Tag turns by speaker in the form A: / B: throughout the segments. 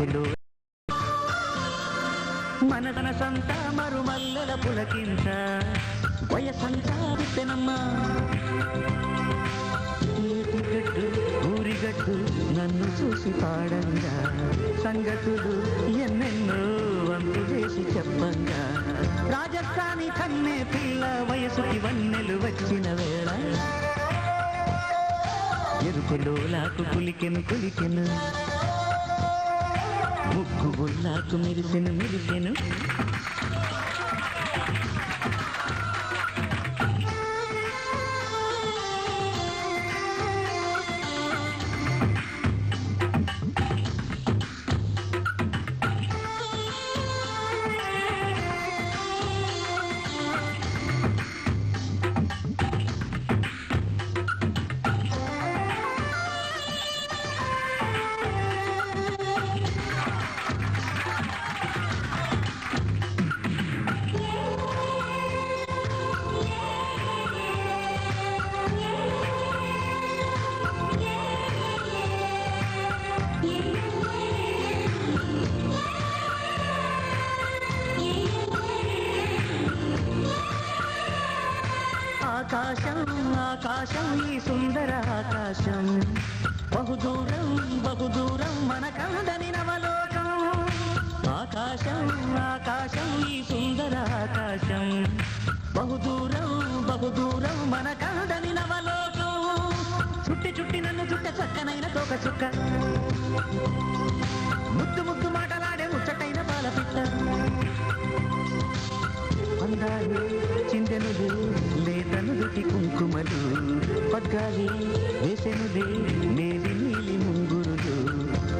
A: ఎరుపులు మనదన సంత మరుమల్లెల పులకింత వయసంతా విత్తనమ్మా ఏటిగట్టు ఊరిగట్టు నన్ను చూసి పాడంగా సంగతులు ఎన్నెన్నో వంతు చేసి చెప్పంగా రాజస్థానీ కన్నే పిల్ల వయసుకి వన్నెలు వచ్చిన వేళ ఎరుపులో లాకు కులికెను కులికెను ముక్కు బుల్లాకు మెరిసెను మెరిసెను ఆకాశం ఆకాశం ఈ సుందర ఆకాశం బహుదూరం బహుదూరం మన కందని నవలోకం ఆకాశం ఆకాశం ఈ సుందర ఆకాశం బహుదూరం బహుదూరం మన కందని నవలోకం చుట్టి చుట్టి నన్ను చుట్ట చక్కనైన తోక చుక్క ముద్దు ముద్దు మాటలాడే ముచ్చటైన పాలపిట్ట అందాలు చిందెనులు లేతనులుటి కుంకుమలు పగ్గాలి వేసెనులే మేలి నీలి ముంగురులు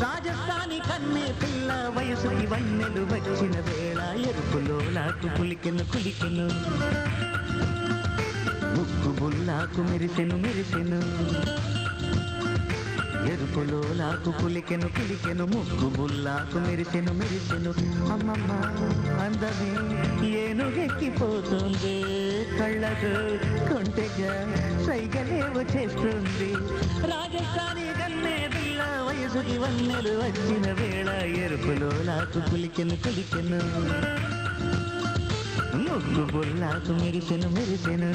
A: రాజస్థానీ కన్నే పిల్ల వయసుకి వన్నెలు వచ్చిన వేళ ఎరుపులో లాకు కులికెను కులికెను ముక్కు బుల్లాకు మెరిసెను మెరిసెను ఎరుపులో లాకు కులికెను కులికెను ముక్కు బుల్లాకు మెరిసెను మెరిసెను అమ్మమ్మ అందమే ఏనుగెక్కిపోతుంది కళ్ళకు కొంటెగా సైగలేవు చేస్తుంది రాజస్థానీ కన్నే పిల్ల వయసుకి వన్నెలు వచ్చిన వేళ ఎరుపులో లాకు కులికెను కులికెను ముక్కు బుల్లాకు మెరిసెను మెరిసెను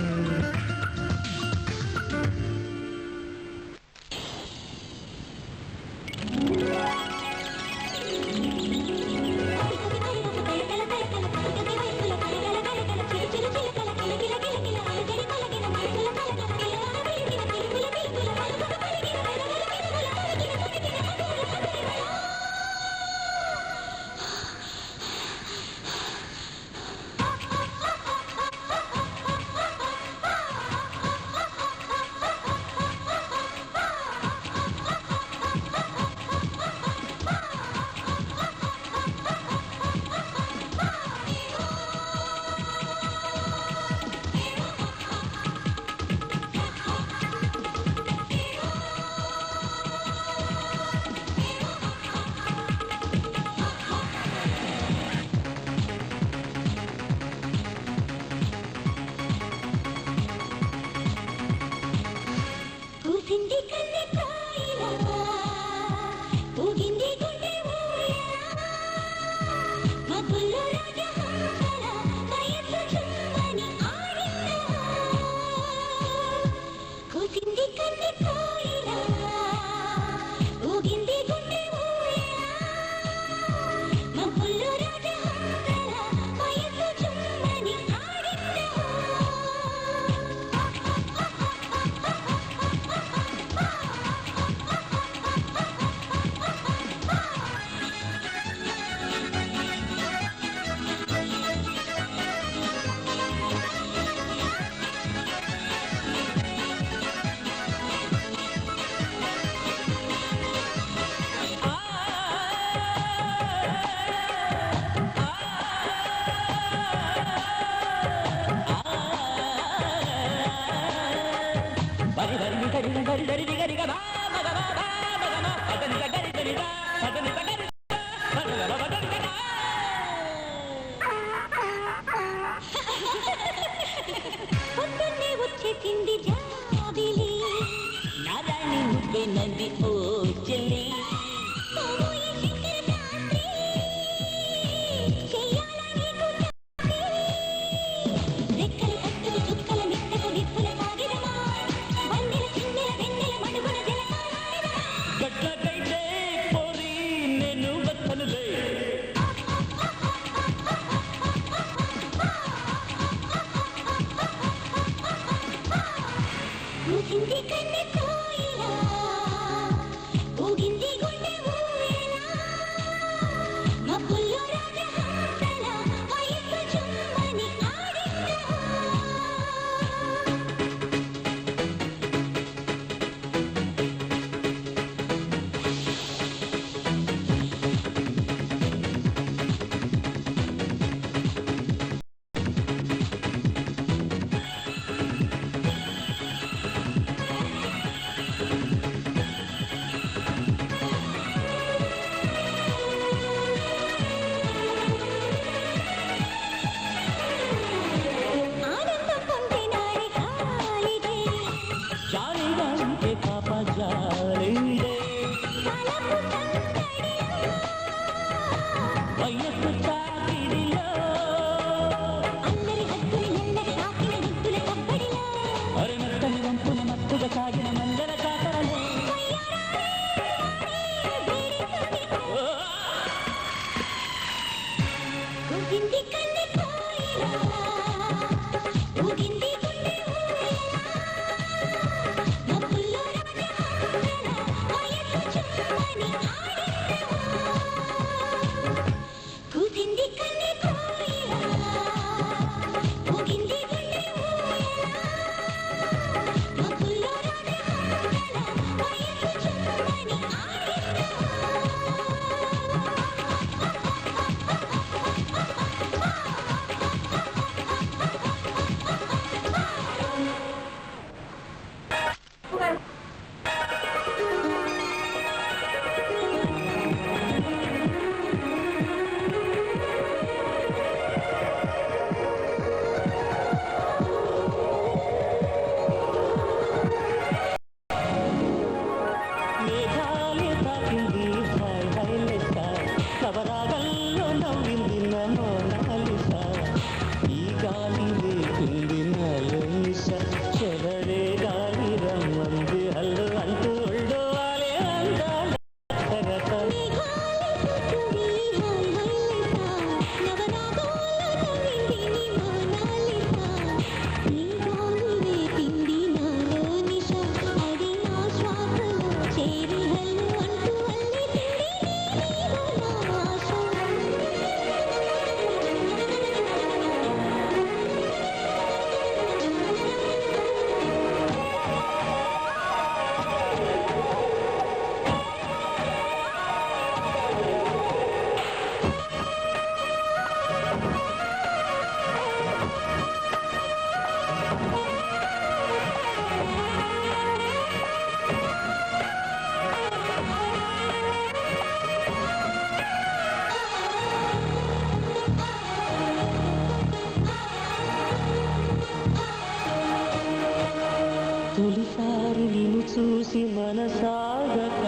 A: తొలిసారి నిన్ను చూసి మనసాగక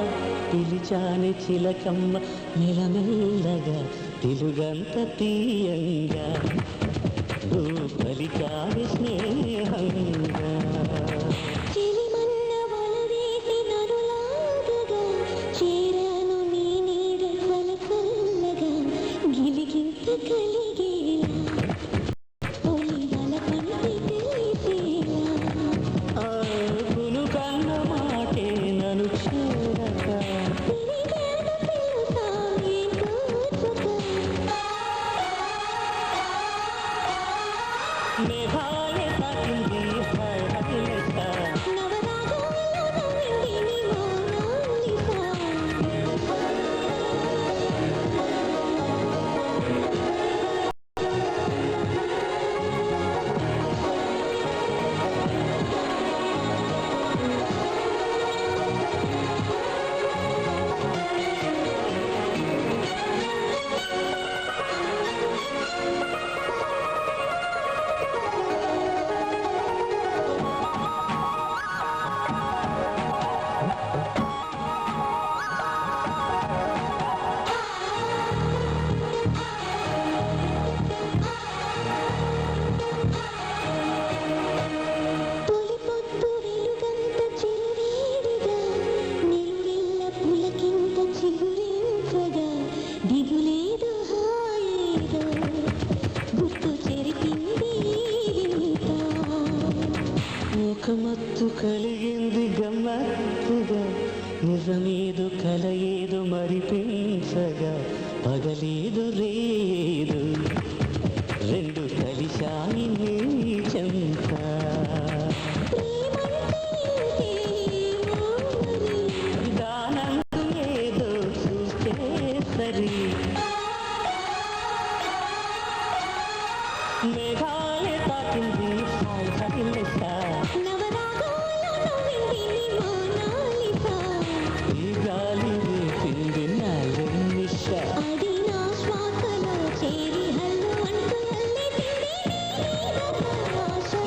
A: పిలిచాని చిలకమ్మ మెల్లమెల్లగా తెలుగంత తీయంగా నువ్వు పలికాని స్నేహంగా మత్తు కలిగింది గమ్మత్తుగా నిజమేదు కలయేదు మరిపించగా పగలేదు రేదు రెండు కలిశాయి నీ చెంత దానందు ఏదో చూస్తే సరి మేఘాలే తాకింది హాయ్ హైలెస్స ఈ గాలి రేపింది నాలో నిశ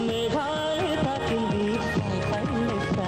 A: మేఘాలే తాకింది హాయ్ హైలెస్స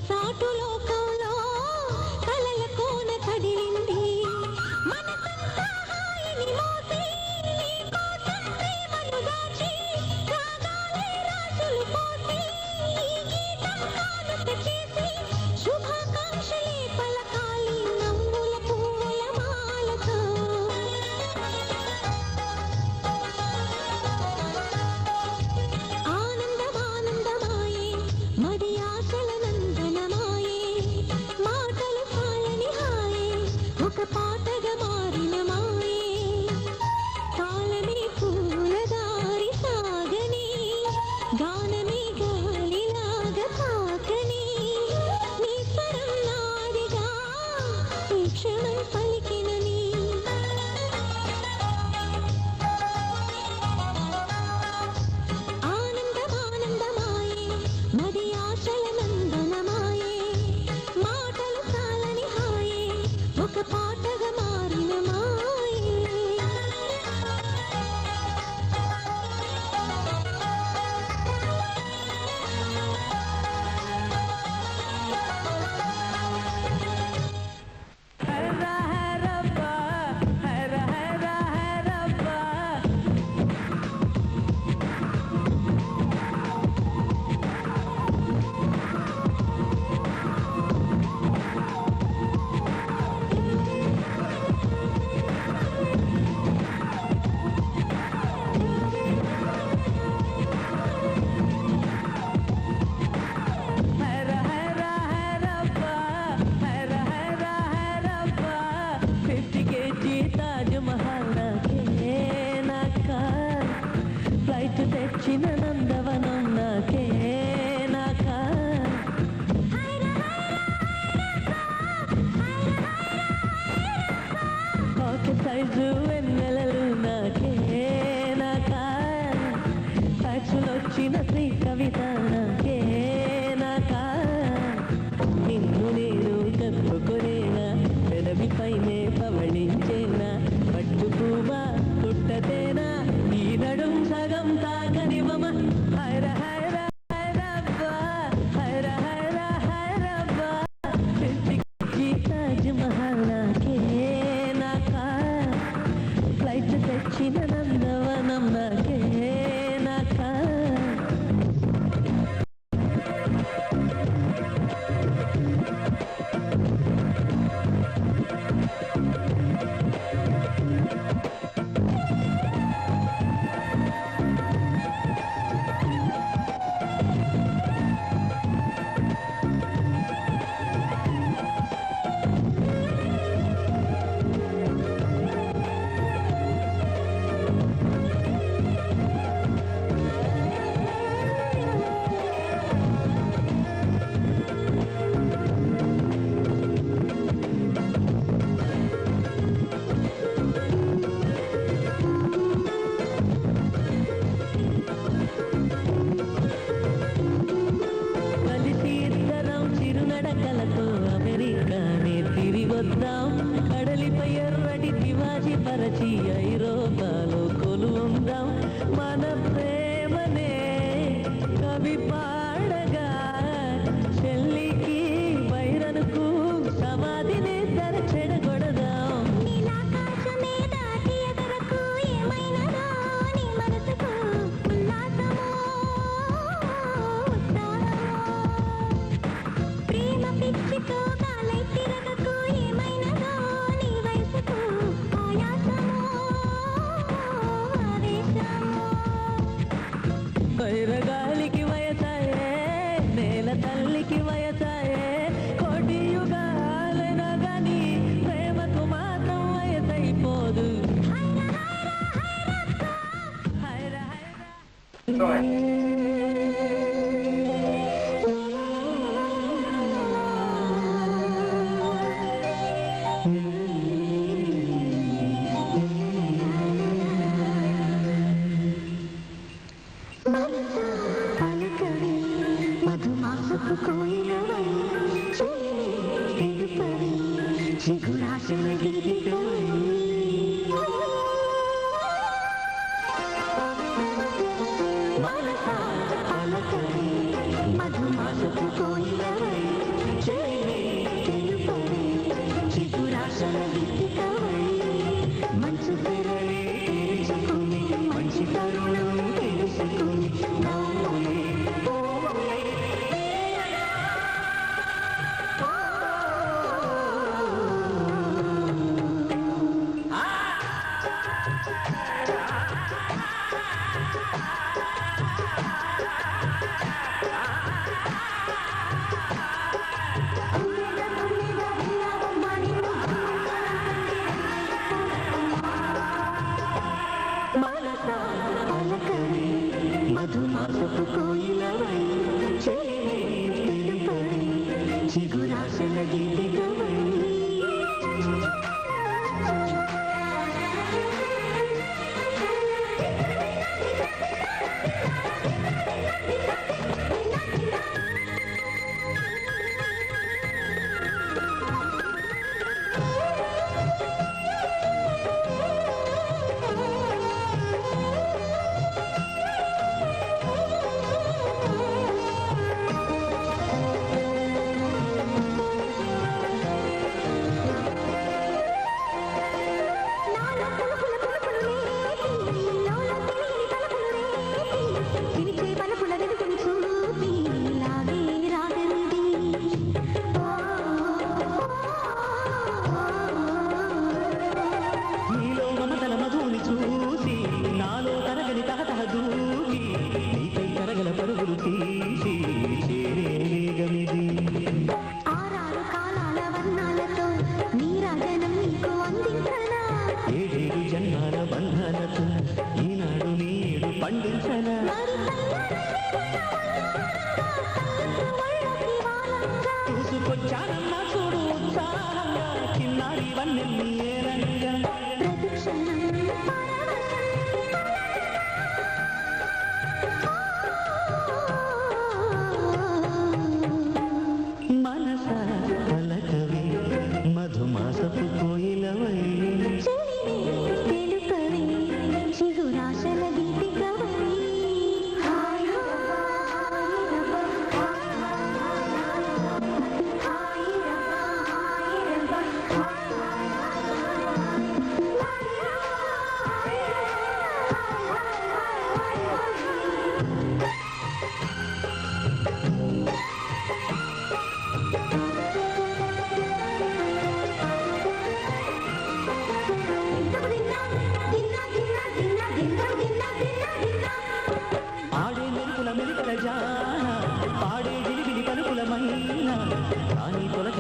B: సాటు లోకంలో కలల కోన కదిలింది మనసంతా హాయిని మోసి నీకోసం ప్రేమను దాచి రాగాలే రాసులు పోసి ఈ గీతం కానుక చేసి శుభాకాంక్షలే పలకాలి నవ్వుల పువ్వుల మాలతో ఆనందమానందమాయే మది ఆశల నందనమాయే మాటలు చాలని హాయే ఒక పాటగా మారిన మాయే కాలమే పూల దారి సాగని గానమే గాలిలాగా తాకని నీ స్వరం నాదిగా ఈ క్షణం పలికినని ఆనందమానందమాయే మది ఆశల నందనమాయే మాటలు చాలని హాయే ఒక పాటగా మారిన మాయే ఫ్లైట్ తెచ్చిన నందవనం నాకే నాకా కాకి సైజు వెన్నెలలు నాకే నాకా ఫ్యాక్సులు వచ్చిన శ్రీ కవిత నాకే నాకా నిన్ను నేను కప్పుకొనేనా పెదవి పైనే పవళించేనా పట్టు పువ్వా పుట్టతేనా ఈ నడుం సగం తాకనివ్వమ హైర హైర హైరబ్బా హైర హైర హైరబ్బా తాజ్ మహల్ నాకే నాకా ఫ్లైట్ తెచ్చిన నందవనం నాకే నాకా కలిసి ఇద్దరం చిరునడకలతో అమెరికానే తిరిగొద్దాం కడలిపై ఎర్రటి తివాచి పరచి ఐరోపాలో కొలువుందాం మన ప్రేమనే కవి పాడగా చెల్లికి వైరనుకు సమాధిని ధర చెడగొడదాం నీలాకాశమే దాటి ఎదరకు ఏమైనదో నీ మనసుకు ఉల్లాసమో ప్రేమ పిచ్చితో కాలై తిరగకు ఏమైనదో నీ వయసుకు ఆయాసమో ఆవేశమో వైరగాలికి వయసాయే నేల తల్లికి వయసాయే కోటి యుగాలైన గాని ప్రేమకు మాత్రం వయసైపోదు హైర హైర పలకడి మధుమాసపు కోయిలవై తెలుపవి చిగురాశల గీతికవై మనసా పలకడి మధుమాసపు కోయిలవై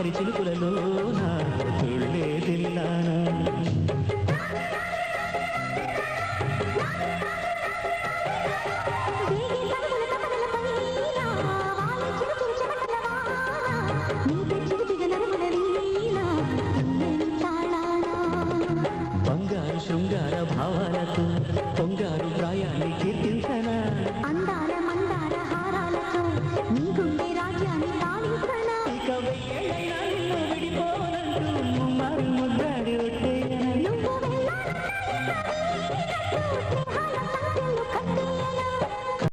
A: మగమరి చిలుకులలోన తుళ్ళేదిల్లానా బంగారు శృంగార భావాలతో పొంగారు ప్రాయాన్ని కీర్తి